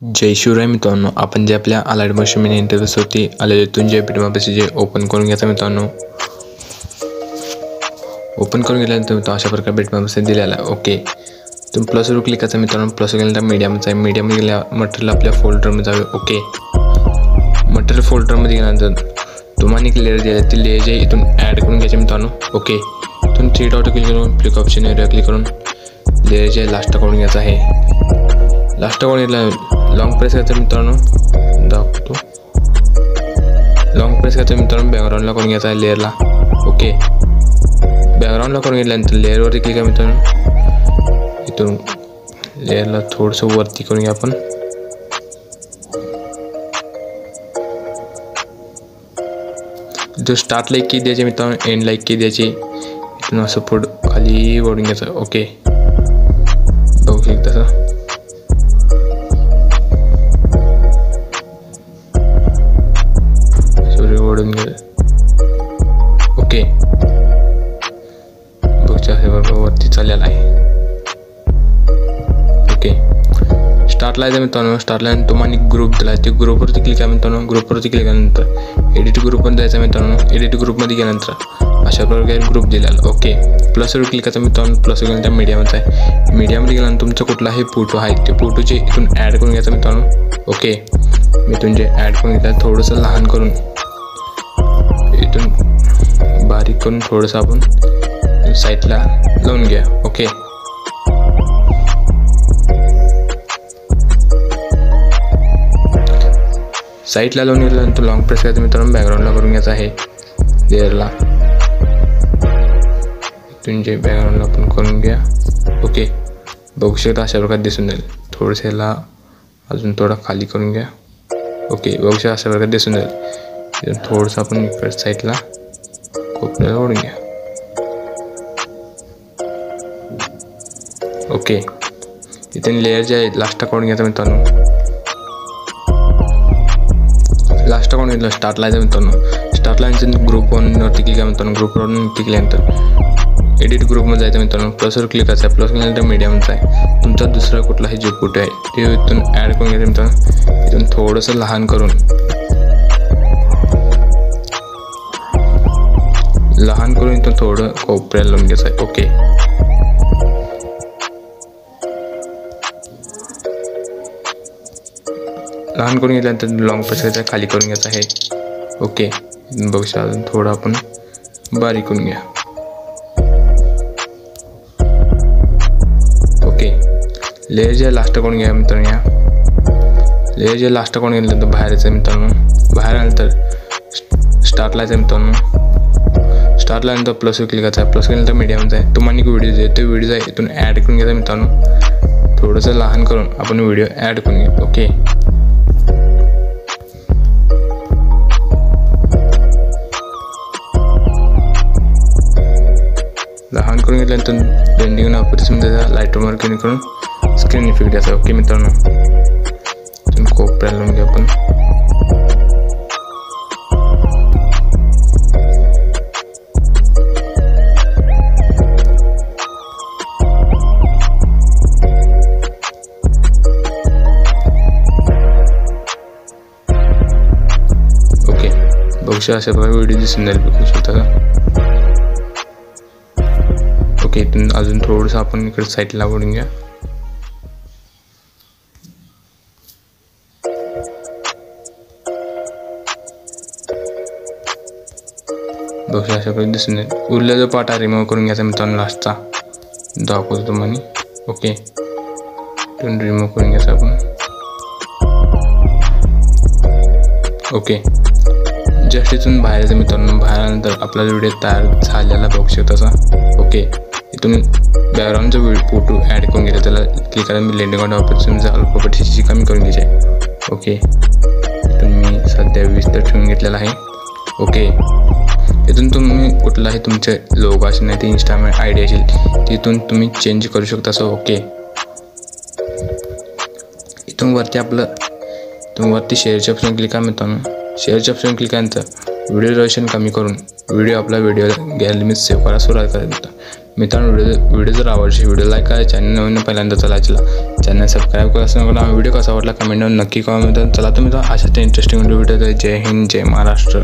जय शिवराय मित्रांनो, आपण जे आपल्या अलाइड मशीन इंटरफेस होती आलेले इथून जे बिटमॅपचे जे ओपन करून घ्यायचं मित्रांनो. ओपन करून घेतल्यानंतर मित्रांनो अशा प्रकारे बिटमॅप दिलेला आहे. ओके, तुम्ही प्लसवर क्लिक करायचं मित्रांनो. प्लस केल्यानंतर मीडियमचा आहे. मीडियम गेल्या मटेरियल आपल्या फोल्डरमध्ये जावे. ओके, मटेरियल फोल्डरमध्ये गेल्यानंतर तुम्हाला एक लेअर दिली ती लेअर जे इथून ॲड करून घ्यायचे मित्रांनो. ओके, इथून 3 डॉट क्लिक करून क्लिक ऑप्शन एरिया क्लिक करून लेअर जे लास्ट करून घ्यायचं आहे. लास्ट करून घेतलं लॉंग प्रेस करायचं मित्रांनो. दाखवतो लॉंग प्रेस करायचं मित्रांनो. बॅकग्राऊंडला करून घ्यायचा आहे लेअरला. ओके, बॅकग्राऊंडला करून घेतल्यानंतर लेअरवरती क्लिक आहे मित्रांनो. इथून लेअरला थोडंसं वरती करून घ्या आपण. इथून स्टार्टला एक की द्यायची मित्रांनो, एंडला एक की द्यायची. इथून असं पुढं खाली ओढून घ्यायचं. ओके, बघू शकता तसं. ओढून घ्या. ओके, बघच्या वरती चाललेला आहे. ओके, स्टार्टला आहे मित्रांनो. स्टार्टला तुम्हाला ग्रुप दिला आहे, ते ग्रुपवरती क्लिक आहे मित्रांनो. ग्रुपवरती क्लिक केल्यानंतर एडिट ग्रुपमध्ये जायचं मित्रांनो. एडिट ग्रुपमध्ये गेल्यानंतर अशा प्रकारे ग्रुप दिलेला. ओके, प्लसवर क्लिक करायचं मित्रांनो. प्लसवर गेल्यानंतर मीडियामध्ये आहे. मीडियामध्ये गेल्यानंतर तुमचा कुठलाही फोटो आहे ते फोटोचे इथून ॲड करून घ्यायचा मित्रांनो. ओके, मी इथून जे ॲड करून घेतलं थोडंसं लहान करून इथून बारीक करून थोडंसं आपण साईडला लावून घ्या. ओके, साईडला लावून घेतल्यानंतर लॉंग प्रेस करायचं मित्रांनो. बॅकग्राऊंडला करून घ्यायचं आहे लेअरला. इथून जे बॅकग्राऊंडला आपण करून घ्या. ओके, बघू शकता अशा प्रकारे दिसून जाईल. थोडंसं ह्याला अजून थोडा खाली करून घ्या. ओके, बघू शकता अशा प्रकारे दिसून जाईल. थोडंसं आपण इकडे साईडला कोपऱ्याला ओढून घ्या. ओके, इथे लेअर जे आहे लास्ट काढून घ्यायचं मित्रांनो. लास्ट काढून घेतलं स्टार्टला आहे मित्रांनो. स्टार्टला ग्रुप वरती क्लिक आहे मित्रांनो. ग्रुपवरून क्लिक केल्यानंतर एडिट ग्रुपमध्ये जायचं मित्रांनो. प्लसवर क्लिक करायचं आहे. प्लस केल्यानंतर मीडियमचा आहे. तुमचा दुसरा कुठलाही जे फोटो आहे ते इथून ॲड करून घ्यायचं मित्रांनो. इथून थोडंसं लहान करून इथून थोडं कोपऱ्याला लावून घ्यायचं आहे. ओके, लहान करून घेतल्यानंतर लॉंग प्रेस करायचं आहे, खाली करून घ्यायचं आहे. ओके, बघू शकता अजून थोडं आपण बारीक करून घ्या. ओके, लेअर जे लास्ट करून घ्या मित्रांनो. या लेअर जे लास्ट करून घेतल्यानंतर बाहेर यायचं मित्रांनो. बाहेर आल्यानंतर स्टार्टला यायचं मित्रांनो. स्टार्टला नंतर प्लसवर क्लिक करायचं आहे. प्लस केल्यानंतर मीडियमचा आहे. तुम्हाला एक व्हिडिओ आहे तो व्हिडिओ आहे इथून ॲड करून घ्यायचा मित्रांनो. थोडंसं लहान करून आपण व्हिडिओ ॲड करून घेऊ. ओके, लहान करून घेतल्यानंतर ब्लेंडिंग ऑपरेशनमध्ये लाईट मार्किंग करून स्क्रीन इफेक्ट द्यायचा. ओके मित्रांनो, इथून कोपऱ्याला लावून घ्या आपण. अशा प्रकारे व्हिडिओ दिसून जाईल. बघू शकता का. ओके, इथून अजून थोडंसं आपण इकडे साईडला ओढून घ्या. बघू अशा प्रकारे दिसून जाईल. उरलेला जो पार्ट आहे रिमूव्ह करून घ्यायचा मित्रांनो. लास्टचा दाखवतो तुम्हाला. ओके, इथून रिमूव्ह करून घ्यायचा आपण. ओके, जस्ट इथून बाहेर यायचं मित्रांनो. बाहेर आल्यानंतर आपला व्हिडिओ तयार झालेला बघू शकता तसा. ओके, इथून बॅकग्राऊंडचा फोटो ॲड करून घ्यायचा. त्याला क्लिक करा. मी ब्लेंडिंग ऑपरेशनचा प्रॉपर्टीची कमी करून घ्यायची आहे. ओके, इथून मी सध्या 20 तर ठेवून घेतलेला आहे. ओके, इथून तुम्ही कुठलाही तुमचे लोगो असेल नाही ते इंस्टाग्राम आय डी असेल तिथून तुम्ही चेंज करू शकता. सो ओके, इथून वरती शेअरच्या ऑप्शन क्लिक करा मित्रांनो. शेअरच्या ऑप्शन क्लिक केल्यानंतर व्हिडिओ ड्युरेशन कमी करून व्हिडिओ आपला व्हिडिओ गॅलरीमध्ये सेव्ह करा. सुरुवात करा. मित्रांनो व्हिडिओ जर आवडशी व्हिडिओ लाईक करा, चॅनल नवीन पहिल्यांदा चॅनल सबस्क्राईब करा असं नका. व्हिडिओ कसा वाटला कमेंटवर नक्की कमेंट. चला तुम्ही अशाच इंटरेस्टिंग व्हिडिओ. जय हिंद, जय महाराष्ट्र.